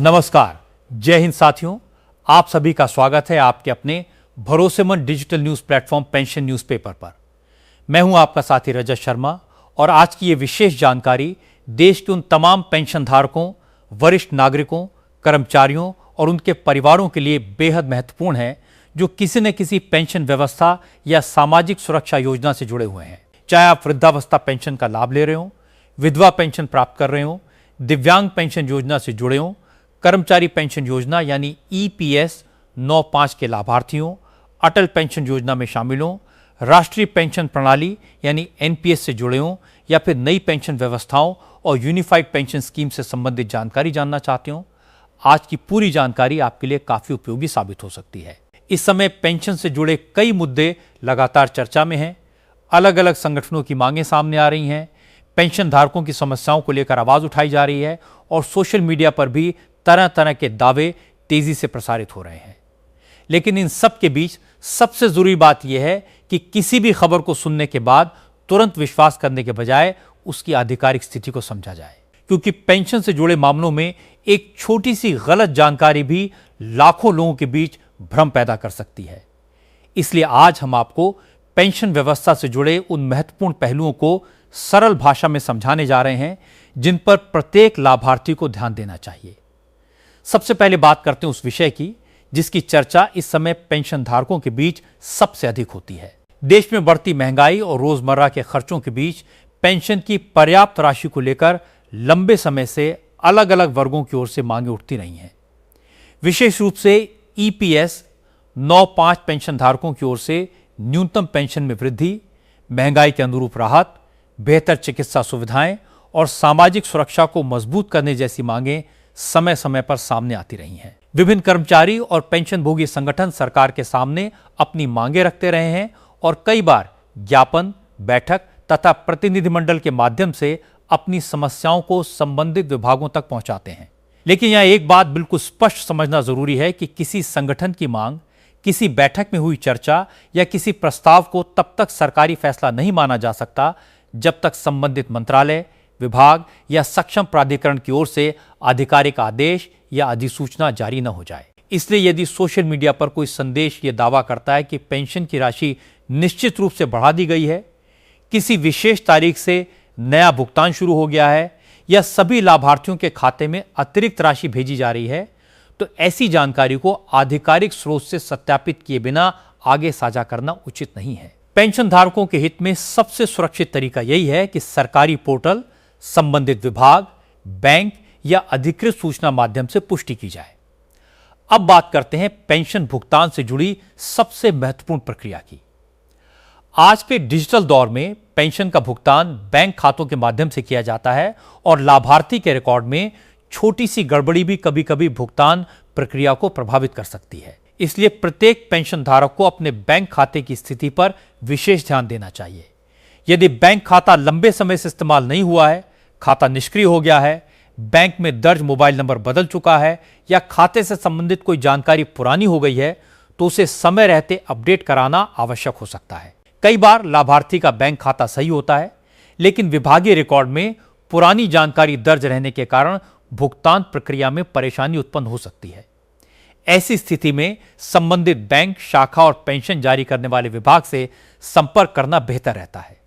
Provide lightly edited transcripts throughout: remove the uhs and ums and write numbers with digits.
नमस्कार, जय हिंद साथियों। आप सभी का स्वागत है आपके अपने भरोसेमंद digital news platform pension newspaper पर। मैं हूं आपका साथी रजत शर्मा और आज की ये विशेष जानकारी देश के उन तमाम पेंशन धारकों, वरिष्ठ नागरिकों, कर्मचारियों और उनके परिवारों के लिए बेहद महत्वपूर्ण है जो किसी न किसी पेंशन व्यवस्था या सामाजिक सुरक्षा योजना से जुड़े हुए हैं। चाहे आप वृद्धावस्था पेंशन का लाभ ले रहे हो, विधवा पेंशन प्राप्त कर रहे हो, दिव्यांग पेंशन योजना से जुड़े हो, कर्मचारी पेंशन योजना यानी EPS 95 के लाभार्थी हो, अटल पेंशन योजना में शामिल हो, राष्ट्रीय पेंशन प्रणाली यानी NPS से जुड़े हो या फिर नई पेंशन व्यवस्थाओं और यूनिफाइड पेंशन स्कीम से संबंधित जानकारी जानना चाहते हो, आज की पूरी जानकारी आपके लिए काफी उपयोगी साबित हो सकती है। इस समय पेंशन से जुड़े कई मुद्दे लगातार चर्चा में हैं। अलग अलग संगठनों की मांगें सामने आ रही हैं, पेंशन धारकों की समस्याओं को लेकर आवाज उठाई जा रही है और सोशल मीडिया पर भी तरह तरह के दावे तेजी से प्रसारित हो रहे हैं। लेकिन इन सब के बीच सबसे जरूरी बात यह है कि किसी भी खबर को सुनने के बाद तुरंत विश्वास करने के बजाय उसकी आधिकारिक स्थिति को समझा जाए, क्योंकि पेंशन से जुड़े मामलों में एक छोटी सी गलत जानकारी भी लाखों लोगों के बीच भ्रम पैदा कर सकती है। इसलिए आज हम आपको पेंशन व्यवस्था से जुड़े उन महत्वपूर्ण पहलुओं को सरल भाषा में समझाने जा रहे हैं जिन पर प्रत्येक लाभार्थी को ध्यान देना चाहिए। सबसे पहले बात करते हैं उस विषय की जिसकी चर्चा इस समय पेंशन धारकों के बीच सबसे अधिक होती है। देश में बढ़ती महंगाई और रोजमर्रा के खर्चों के बीच पेंशन की पर्याप्त राशि को लेकर लंबे समय से अलग अलग वर्गों की ओर से मांगे उठती रही हैं। विशेष रूप से EPS 95 पेंशन धारकों की ओर से न्यूनतम पेंशन में वृद्धि, महंगाई के अनुरूप राहत, बेहतर चिकित्सा सुविधाएं और सामाजिक सुरक्षा को मजबूत करने जैसी मांगें समय समय पर सामने आती रही हैं। विभिन्न कर्मचारी और पेंशनभोगी संगठन सरकार के सामने अपनी मांगें रखते रहे हैं और कई बार ज्ञापन, बैठक तथा प्रतिनिधिमंडल के माध्यम से अपनी समस्याओं को संबंधित विभागों तक पहुंचाते हैं। लेकिन यह एक बात बिल्कुल स्पष्ट समझना जरूरी है कि किसी संगठन की मांग, किसी बैठक में हुई चर्चा या किसी प्रस्ताव को तब तक सरकारी फैसला नहीं माना जा सकता जब तक संबंधित मंत्रालय, विभाग या सक्षम प्राधिकरण की ओर से आधिकारिक आदेश या अधिसूचना जारी न हो जाए। इसलिए यदि सोशल मीडिया पर कोई संदेश ये दावा करता है कि पेंशन की राशि निश्चित रूप से बढ़ा दी गई है, किसी विशेष तारीख से नया भुगतान शुरू हो गया है या सभी लाभार्थियों के खाते में अतिरिक्त राशि भेजी जा रही है, तो ऐसी जानकारी को आधिकारिक स्रोत से सत्यापित किए बिना आगे साझा करना उचित नहीं है। पेंशन धारकों के हित में सबसे सुरक्षित तरीका यही है कि सरकारी पोर्टल, संबंधित विभाग, बैंक या अधिकृत सूचना माध्यम से पुष्टि की जाए। अब बात करते हैं पेंशन भुगतान से जुड़ी सबसे महत्वपूर्ण प्रक्रिया की। आज के डिजिटल दौर में पेंशन का भुगतान बैंक खातों के माध्यम से किया जाता है और लाभार्थी के रिकॉर्ड में छोटी सी गड़बड़ी भी कभी कभी भुगतान प्रक्रिया को प्रभावित कर सकती है। इसलिए प्रत्येक पेंशन धारक को अपने बैंक खाते की स्थिति पर विशेष ध्यान देना चाहिए। यदि बैंक खाता लंबे समय से इस्तेमाल नहीं हुआ है, खाता निष्क्रिय हो गया है, बैंक में दर्ज मोबाइल नंबर बदल चुका है या खाते से संबंधित कोई जानकारी पुरानी हो गई है, तो उसे समय रहते अपडेट कराना आवश्यक हो सकता है। कई बार लाभार्थी का बैंक खाता सही होता है, लेकिन विभागीय रिकॉर्ड में पुरानी जानकारी दर्ज रहने के कारण भुगतान प्रक्रिया में परेशानी उत्पन्न हो सकती है। ऐसी स्थिति में संबंधित बैंक शाखा और पेंशन जारी करने वाले विभाग से संपर्क करना बेहतर रहता है।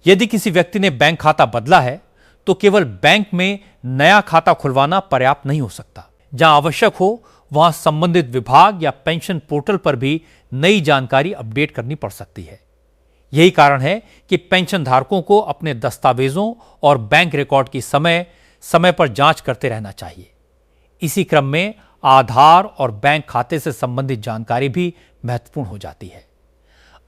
यदि किसी व्यक्ति ने बैंक खाता बदला है तो केवल बैंक में नया खाता खुलवाना पर्याप्त नहीं हो सकता। जहां आवश्यक हो वहां संबंधित विभाग या पेंशन पोर्टल पर भी नई जानकारी अपडेट करनी पड़ सकती है। यही कारण है कि पेंशन धारकों को अपने दस्तावेजों और बैंक रिकॉर्ड की समय समय पर जांच करते रहना चाहिए। इसी क्रम में आधार और बैंक खाते से संबंधित जानकारी भी महत्वपूर्ण हो जाती है।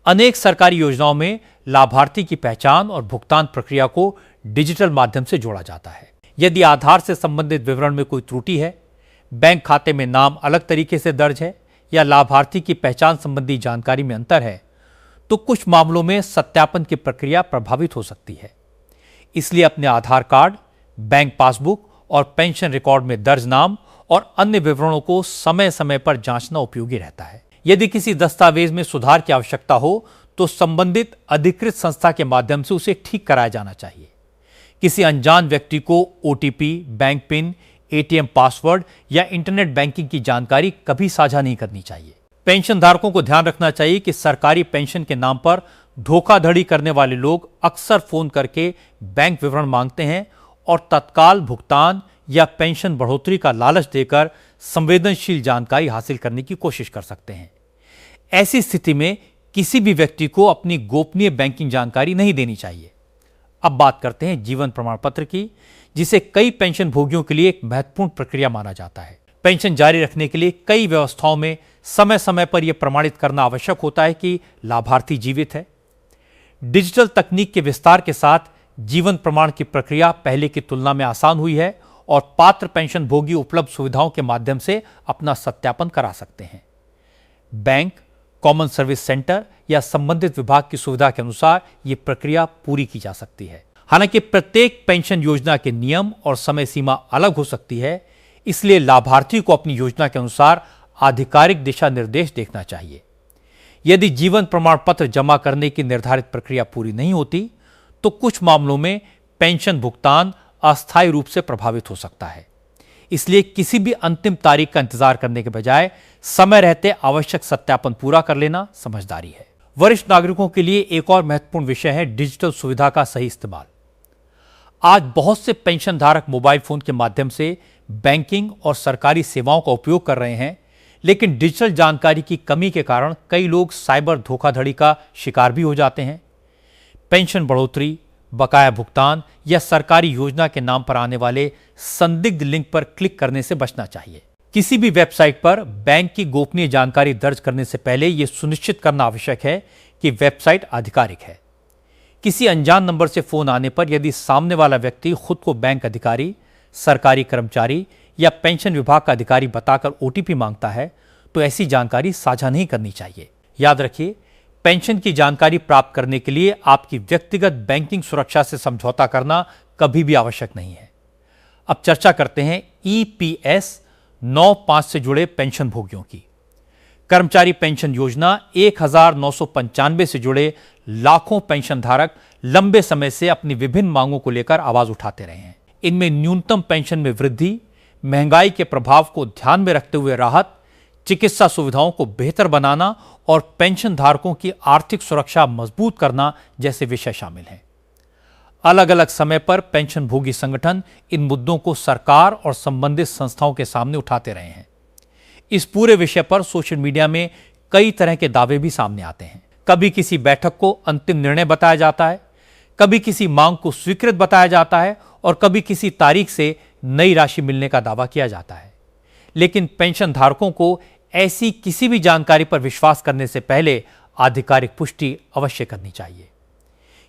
अनेक सरकारी योजनाओं में लाभार्थी की पहचान और भुगतान प्रक्रिया को डिजिटल माध्यम से जोड़ा जाता है। यदि आधार से संबंधित विवरण में कोई त्रुटि है, बैंक खाते में नाम अलग तरीके से दर्ज है या लाभार्थी की पहचान संबंधी जानकारी में अंतर है, तो कुछ मामलों में सत्यापन की प्रक्रिया प्रभावित हो सकती है। इसलिए अपने आधार कार्ड, बैंक पासबुक और पेंशन रिकॉर्ड में दर्ज नाम और अन्य विवरणों को समय समय पर जांचना उपयोगी रहता है। यदि किसी दस्तावेज में सुधार की आवश्यकता हो तो संबंधित अधिकृत संस्था के माध्यम से उसे ठीक कराया जाना चाहिए। किसी अनजान व्यक्ति को OTP, bank pin, ATM password या इंटरनेट बैंकिंग की जानकारी कभी साझा नहीं करनी चाहिए। पेंशन धारकों को ध्यान रखना चाहिए कि सरकारी पेंशन के नाम पर धोखाधड़ी करने वाले लोग अक्सर फोन करके बैंक विवरण मांगते हैं और तत्काल भुगतान या पेंशन बढ़ोतरी का लालच देकर संवेदनशील जानकारी हासिल करने की कोशिश कर सकते हैं। ऐसी स्थिति में किसी भी व्यक्ति को अपनी गोपनीय बैंकिंग जानकारी नहीं देनी चाहिए। अब बात करते हैं जीवन प्रमाण पत्र की, जिसे कई पेंशन भोगियों के लिए एक महत्वपूर्ण प्रक्रिया माना जाता है। पेंशन जारी रखने के लिए कई व्यवस्थाओं में समय समय पर यह प्रमाणित करना आवश्यक होता है कि लाभार्थी जीवित है। डिजिटल तकनीक के विस्तार के साथ जीवन प्रमाण की प्रक्रिया पहले की तुलना में आसान हुई है और पात्र पेंशन भोगी उपलब्ध सुविधाओं के माध्यम से अपना सत्यापन करा सकते हैं। बैंक, कॉमन सर्विस सेंटर या संबंधित विभाग की सुविधा के अनुसार यह प्रक्रिया पूरी की जा सकती है। हालांकि प्रत्येक पेंशन योजना के नियम और समय सीमा अलग हो सकती है, इसलिए लाभार्थी को अपनी योजना के अनुसार आधिकारिक दिशा निर्देश देखना चाहिए। यदि जीवन प्रमाण पत्र जमा करने की निर्धारित प्रक्रिया पूरी नहीं होती, तो कुछ मामलों में पेंशन भुगतान अस्थायी रूप से प्रभावित हो सकता है। इसलिए किसी भी अंतिम तारीख का इंतजार करने के बजाय समय रहते आवश्यक सत्यापन पूरा कर लेना समझदारी है। वरिष्ठ नागरिकों के लिए एक और महत्वपूर्ण विषय है डिजिटल सुविधा का सही इस्तेमाल। आज बहुत से पेंशन धारक मोबाइल फोन के माध्यम से बैंकिंग और सरकारी सेवाओं का उपयोग कर रहे हैं, लेकिन डिजिटल जानकारी की कमी के कारण कई लोग साइबर धोखाधड़ी का शिकार भी हो जाते हैं। पेंशन बढ़ोतरी, बकाया भुगतान या सरकारी योजना के नाम पर आने वाले संदिग्ध लिंक पर क्लिक करने से बचना चाहिए। किसी भी वेबसाइट पर बैंक की गोपनीय जानकारी दर्ज करने से पहले यह सुनिश्चित करना आवश्यक है कि वेबसाइट आधिकारिक है। किसी अनजान नंबर से फोन आने पर यदि सामने वाला व्यक्ति खुद को बैंक अधिकारी, सरकारी कर्मचारी या पेंशन विभाग का अधिकारी बताकर ओटीपी मांगता है, तो ऐसी जानकारी साझा नहीं करनी चाहिए। याद रखिए, पेंशन की जानकारी प्राप्त करने के लिए आपकी व्यक्तिगत बैंकिंग सुरक्षा से समझौता करना कभी भी आवश्यक नहीं है। अब चर्चा करते हैं EPS 95 से जुड़े पेंशन भोगियों की। कर्मचारी पेंशन योजना 1995 से जुड़े लाखों पेंशन धारक लंबे समय से अपनी विभिन्न मांगों को लेकर आवाज उठाते रहे हैं। इनमें न्यूनतम पेंशन में वृद्धि, महंगाई के प्रभाव को ध्यान में रखते हुए राहत, चिकित्सा सुविधाओं को बेहतर बनाना और पेंशन धारकों की आर्थिक सुरक्षा मजबूत करना जैसे विषय शामिल हैं। अलग अलग समय पर पेंशन भोगी संगठन इन मुद्दों को सरकार और संबंधित संस्थाओं के सामने उठाते रहे हैं। इस पूरे विषय पर सोशल मीडिया में कई तरह के दावे भी सामने आते हैं। कभी किसी बैठक को अंतिम निर्णय बताया जाता है, कभी किसी मांग को स्वीकृत बताया जाता है और कभी किसी तारीख से नई राशि मिलने का दावा किया जाता है। लेकिन पेंशन धारकों को ऐसी किसी भी जानकारी पर विश्वास करने से पहले आधिकारिक पुष्टि अवश्य करनी चाहिए।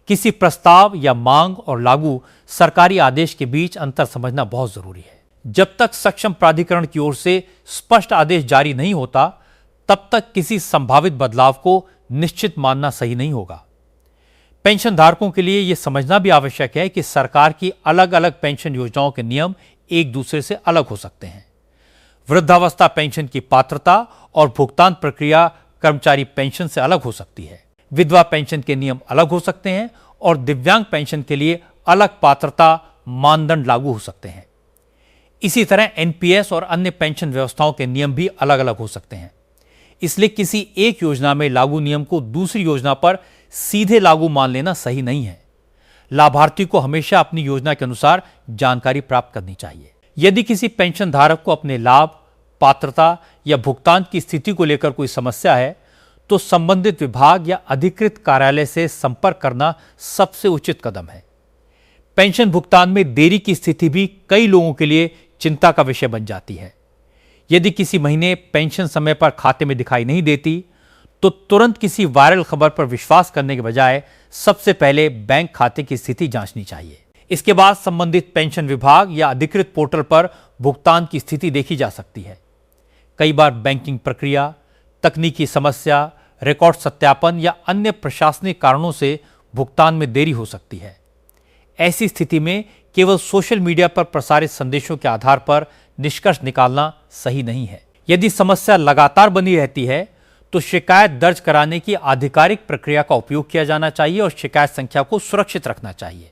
किसी प्रस्ताव या मांग और लागू सरकारी आदेश के बीच अंतर समझना बहुत जरूरी है। जब तक सक्षम प्राधिकरण की ओर से स्पष्ट आदेश जारी नहीं होता, तब तक किसी संभावित बदलाव को निश्चित मानना सही नहीं होगा। पेंशन धारकों के लिए यह समझना भी आवश्यक है कि सरकार की अलग अलग पेंशन योजनाओं के नियम एक दूसरे से अलग हो सकते हैं। वृद्धावस्था पेंशन की पात्रता और भुगतान प्रक्रिया कर्मचारी पेंशन से अलग हो सकती है। विधवा पेंशन के नियम अलग हो सकते हैं और दिव्यांग पेंशन के लिए अलग पात्रता मानदंड लागू हो सकते हैं। इसी तरह NPS और अन्य पेंशन व्यवस्थाओं के नियम भी अलग अलग हो सकते हैं। इसलिए किसी एक योजना में लागू नियम को दूसरी योजना पर सीधे लागू मान लेना सही नहीं है। लाभार्थी को हमेशा अपनी योजना के अनुसार जानकारी प्राप्त करनी चाहिए। यदि किसी पेंशन धारक को अपने लाभ, पात्रता या भुगतान की स्थिति को लेकर कोई समस्या है, तो संबंधित विभाग या अधिकृत कार्यालय से संपर्क करना सबसे उचित कदम है। पेंशन भुगतान में देरी की स्थिति भी कई लोगों के लिए चिंता का विषय बन जाती है। यदि किसी महीने पेंशन समय पर खाते में दिखाई नहीं देती, तो तुरंत किसी वायरल खबर पर विश्वास करने के बजाय सबसे पहले बैंक खाते की स्थिति जांचनी चाहिए। इसके बाद संबंधित पेंशन विभाग या अधिकृत पोर्टल पर भुगतान की स्थिति देखी जा सकती है। कई बार बैंकिंग प्रक्रिया, तकनीकी समस्या, रिकॉर्ड सत्यापन या अन्य प्रशासनिक कारणों से भुगतान में देरी हो सकती है। ऐसी स्थिति में केवल सोशल मीडिया पर प्रसारित संदेशों के आधार पर निष्कर्ष निकालना सही नहीं है। यदि समस्या लगातार बनी रहती है, तो शिकायत दर्ज कराने की आधिकारिक प्रक्रिया का उपयोग किया जाना चाहिए और शिकायत संख्या को सुरक्षित रखना चाहिए।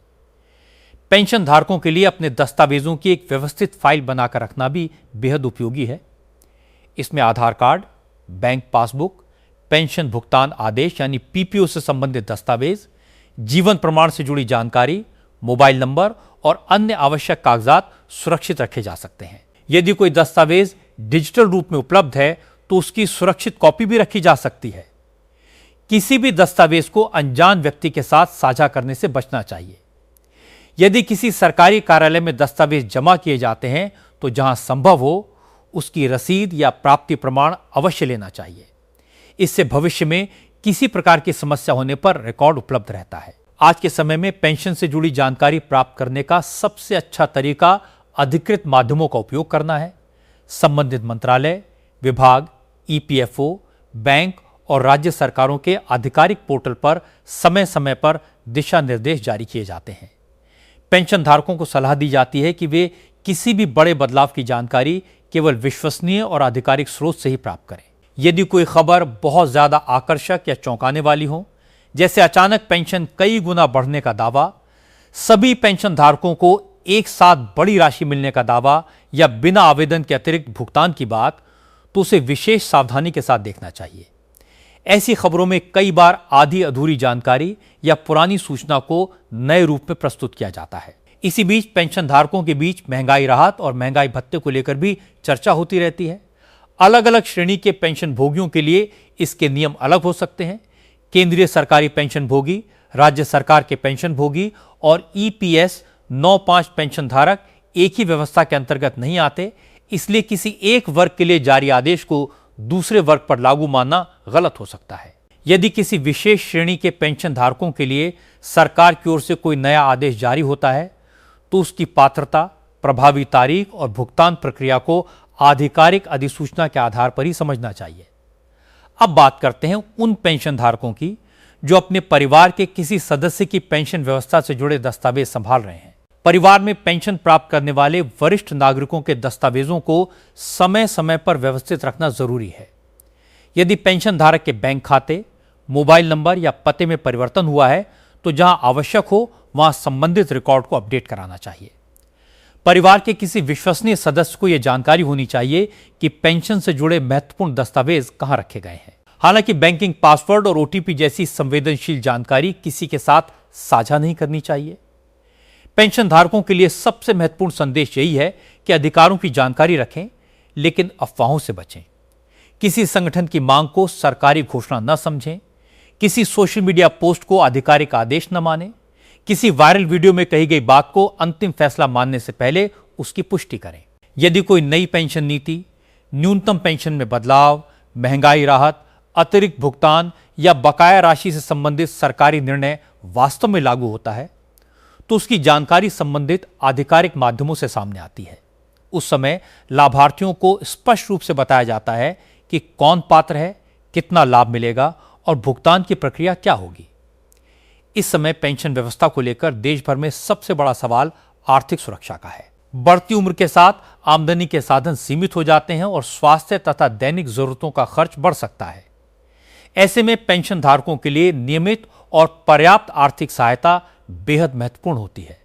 पेंशन धारकों के लिए अपने दस्तावेजों की एक व्यवस्थित फाइल बनाकर रखना भी बेहद उपयोगी है। इसमें आधार कार्ड, बैंक पासबुक, पेंशन भुगतान आदेश यानी पीपीओ से संबंधित दस्तावेज, जीवन प्रमाण से जुड़ी जानकारी, मोबाइल नंबर और अन्य आवश्यक कागजात सुरक्षित रखे जा सकते हैं। यदि कोई दस्तावेज डिजिटल रूप में उपलब्ध है तो उसकी सुरक्षित कॉपी भी रखी जा सकती है। किसी भी दस्तावेज को अनजान व्यक्ति के साथ साझा करने से बचना चाहिए। यदि किसी सरकारी कार्यालय में दस्तावेज जमा किए जाते हैं तो जहां संभव हो उसकी रसीद या प्राप्ति प्रमाण अवश्य लेना चाहिए। इससे भविष्य में किसी प्रकार की समस्या होने पर रिकॉर्ड उपलब्ध रहता है। आज के समय में पेंशन से जुड़ी जानकारी प्राप्त करने का सबसे अच्छा तरीका अधिकृत माध्यमों का उपयोग करना है। संबंधित मंत्रालय, विभाग, ईपीएफओ, बैंक और राज्य सरकारों के आधिकारिक पोर्टल पर समय समय पर दिशा निर्देश जारी किए जाते हैं। पेंशन धारकों को सलाह दी जाती है कि वे किसी भी बड़े बदलाव की जानकारी केवल विश्वसनीय और आधिकारिक स्रोत से ही प्राप्त करें। यदि कोई खबर बहुत ज्यादा आकर्षक या चौंकाने वाली हो, जैसे अचानक पेंशन कई गुना बढ़ने का दावा, सभी पेंशन धारकों को एक साथ बड़ी राशि मिलने का दावा या बिना आवेदन के अतिरिक्त भुगतान की बात, तो उसे विशेष सावधानी के साथ देखना चाहिए। ऐसी खबरों में कई बार आधी अधूरी जानकारी या पुरानी सूचना को नए रूप में प्रस्तुत किया जाता है। इसी बीच पेंशन धारकों के बीच महंगाई राहत और महंगाई भत्ते को लेकर भी चर्चा होती रहती है। अलग अलग श्रेणी के पेंशन भोगियों के लिए इसके नियम अलग हो सकते हैं। केंद्रीय सरकारी पेंशन भोगी, राज्य सरकार के पेंशन भोगी और ईपीएस 9-5 पेंशन धारक एक ही व्यवस्था के अंतर्गत नहीं आते, इसलिए किसी एक वर्ग के लिए जारी आदेश को दूसरे वर्ग पर लागू मानना गलत हो सकता है। यदि किसी विशेष श्रेणी के पेंशन धारकों के लिए सरकार की ओर से कोई नया आदेश जारी होता है तो उसकी पात्रता, प्रभावी तारीख और भुगतान प्रक्रिया को आधिकारिक अधिसूचना के आधार पर ही समझना चाहिए। अब बात करते हैं उन पेंशन धारकों की जो अपने परिवार के किसी सदस्य की पेंशन व्यवस्था से जुड़े दस्तावेज संभाल रहे हैं। परिवार में पेंशन प्राप्त करने वाले वरिष्ठ नागरिकों के दस्तावेजों को समय समय पर व्यवस्थित रखना जरूरी है। यदि पेंशन धारक के बैंक खाते, मोबाइल नंबर या पते में परिवर्तन हुआ है तो जहां आवश्यक हो वहां संबंधित रिकॉर्ड को अपडेट कराना चाहिए। परिवार के किसी विश्वसनीय सदस्य को यह जानकारी होनी चाहिए कि पेंशन से जुड़े महत्वपूर्ण दस्तावेज कहां रखे गए हैं। हालांकि बैंकिंग पासवर्ड और ओटीपी जैसी संवेदनशील जानकारी किसी के साथ साझा नहीं करनी चाहिए। पेंशन धारकों के लिए सबसे महत्वपूर्ण संदेश यही है कि अधिकारों की जानकारी रखें, लेकिन अफवाहों से बचें। किसी संगठन की मांग को सरकारी घोषणा न समझें, किसी सोशल मीडिया पोस्ट को आधिकारिक आदेश न मानें, किसी वायरल वीडियो में कही गई बात को अंतिम फैसला मानने से पहले उसकी पुष्टि करें। यदि कोई नई पेंशन नीति, न्यूनतम पेंशन में बदलाव, महंगाई राहत, अतिरिक्त भुगतान या बकाया राशि से संबंधित सरकारी निर्णय वास्तव में लागू होता है तो उसकी जानकारी संबंधित आधिकारिक माध्यमों से सामने आती है। उस समय लाभार्थियों को स्पष्ट रूप से बताया जाता है कि कौन पात्र है, कितना लाभ मिलेगा और भुगतान की प्रक्रिया क्या होगी। इस समय पेंशन व्यवस्था को लेकर देश भर में सबसे बड़ा सवाल आर्थिक सुरक्षा का है। बढ़ती उम्र के साथ आमदनी के साधन सीमित हो जाते हैं और स्वास्थ्य तथा दैनिक जरूरतों का खर्च बढ़ सकता है। ऐसे में पेंशन धारकों के लिए नियमित और पर्याप्त आर्थिक सहायता बेहद महत्वपूर्ण होती है।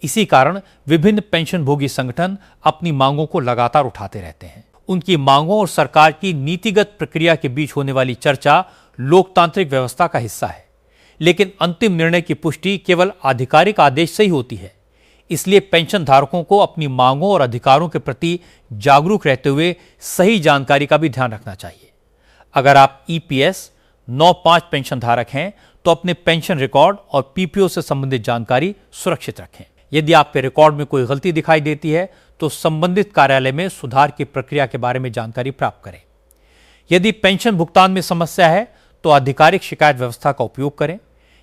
इसी कारण विभिन्न पेंशन भोगी संगठन अपनी मांगों को लगातार उठाते रहते हैं। उनकी मांगों और सरकार की नीतिगत प्रक्रिया के बीच होने वाली चर्चा लोकतांत्रिक व्यवस्था का हिस्सा है, लेकिन अंतिम निर्णय की पुष्टि केवल आधिकारिक आदेश से ही होती है। इसलिए पेंशन धारकों को अपनी मांगों और अधिकारों के प्रति जागरूक रहते हुए सही जानकारी का भी ध्यान रखना चाहिए। अगर आप ईपीएस 9-5 पेंशन धारक हैं तो अपने पेंशन रिकॉर्ड और पीपीओ से संबंधित जानकारी सुरक्षित रखें। यदि आपके रिकॉर्ड में कोई गलती दिखाई देती है तो संबंधित कार्यालय में सुधार की प्रक्रिया के बारे में जानकारी प्राप्त करें। यदि पेंशन भुगतान में समस्या है तो आधिकारिक शिकायत व्यवस्था का उपयोग करें।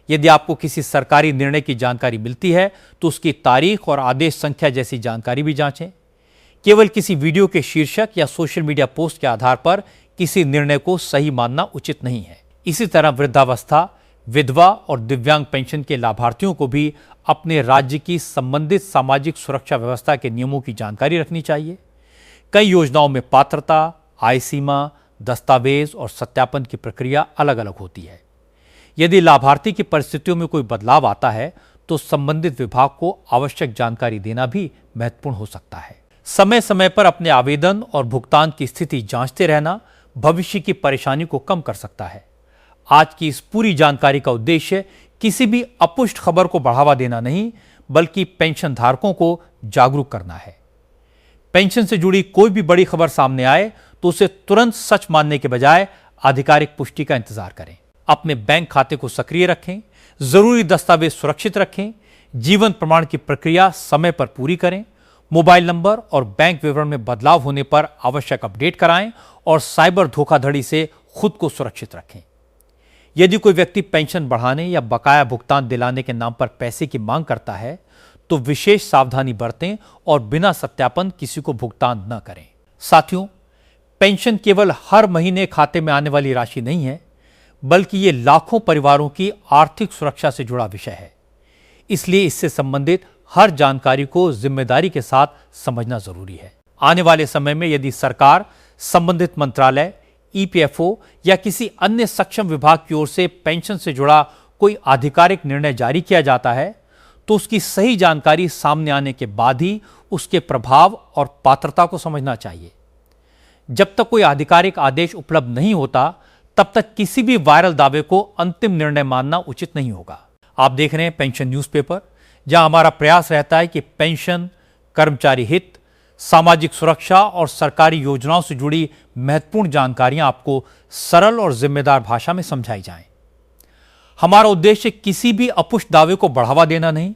यदि आपको किसी सरकारी निर्णय की जानकारी मिलती है तो उसकी तारीख और आदेश संख्या जैसी जानकारी भी जांचें। केवल किसी वीडियो के शीर्षक या सोशल मीडिया पोस्ट के आधार पर किसी निर्णय को सही मानना उचित नहीं है। इसी तरह वृद्धावस्था, विधवा और दिव्यांग पेंशन के लाभार्थियों को भी अपने राज्य की संबंधित सामाजिक सुरक्षा व्यवस्था के नियमों की जानकारी रखनी चाहिए। कई योजनाओं में पात्रता, आय सीमा, दस्तावेज और सत्यापन की प्रक्रिया अलग अलग होती है। यदि लाभार्थी की परिस्थितियों में कोई बदलाव आता है तो संबंधित विभाग को आवश्यक जानकारी देना भी महत्वपूर्ण हो सकता है। समय समय पर अपने आवेदन और भुगतान की स्थिति जांचते रहना भविष्य की परेशानी को कम कर सकता है। आज की इस पूरी जानकारी का उद्देश्य किसी भी अपुष्ट खबर को बढ़ावा देना नहीं, बल्कि पेंशन धारकों को जागरूक करना है। पेंशन से जुड़ी कोई भी बड़ी खबर सामने आए तो उसे तुरंत सच मानने के बजाय आधिकारिक पुष्टि का इंतजार करें। अपने बैंक खाते को सक्रिय रखें, जरूरी दस्तावेज सुरक्षित रखें, जीवन प्रमाण की प्रक्रिया समय पर पूरी करें, मोबाइल नंबर और बैंक विवरण में बदलाव होने पर आवश्यक अपडेट कराएं और साइबर धोखाधड़ी से खुद को सुरक्षित रखें। यदि कोई व्यक्ति पेंशन बढ़ाने या बकाया भुगतान दिलाने के नाम पर पैसे की मांग करता है तो विशेष सावधानी बरतें और बिना सत्यापन किसी को भुगतान न करें। साथियों, पेंशन केवल हर महीने खाते में आने वाली राशि नहीं है, बल्कि ये लाखों परिवारों की आर्थिक सुरक्षा से जुड़ा विषय है। इसलिए इससे संबंधित हर जानकारी को जिम्मेदारी के साथ समझना जरूरी है। आने वाले समय में यदि सरकार, संबंधित मंत्रालय, ईपीएफओ या किसी अन्य सक्षम विभाग की ओर से पेंशन से जुड़ा कोई आधिकारिक निर्णय जारी किया जाता है तो उसकी सही जानकारी सामने आने के बाद ही उसके प्रभाव और पात्रता को समझना चाहिए। जब तक कोई आधिकारिक आदेश उपलब्ध नहीं होता, तब तक किसी भी वायरल दावे को अंतिम निर्णय मानना उचित नहीं होगा। आप देख रहे हैं पेंशन न्यूज़पेपर, जहां हमारा प्रयास रहता है कि पेंशन, कर्मचारी हित, सामाजिक सुरक्षा और सरकारी योजनाओं से जुड़ी महत्वपूर्ण जानकारियां आपको सरल और जिम्मेदार भाषा में समझाई जाएं। हमारा उद्देश्य किसी भी अपुष्ट दावे को बढ़ावा देना नहीं,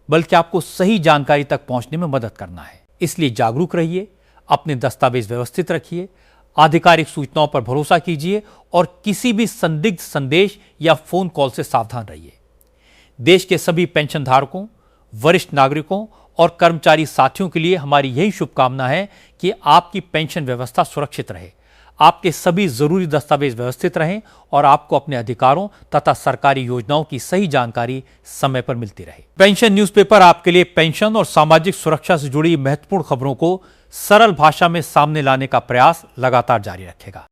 बल्कि आपको सही जानकारी तक पहुंचने में मदद करना है। इसलिए जागरूक रहिए, अपने दस्तावेज व्यवस्थित रखिए, आधिकारिक सूचनाओं पर भरोसा कीजिए और किसी भी संदिग्ध संदेश या फोन कॉल से सावधान रहिए। देश के सभी पेंशन धारकों, वरिष्ठ नागरिकों और कर्मचारी साथियों के लिए हमारी यही शुभकामना है कि आपकी पेंशन व्यवस्था सुरक्षित रहे, आपके सभी जरूरी दस्तावेज व्यवस्थित रहें और आपको अपने अधिकारों तथा सरकारी योजनाओं की सही जानकारी समय पर मिलती रहे। पेंशन न्यूज़पेपर आपके लिए पेंशन और सामाजिक सुरक्षा से जुड़ी महत्वपूर्ण खबरों को सरल भाषा में सामने लाने का प्रयास लगातार जारी रखेगा।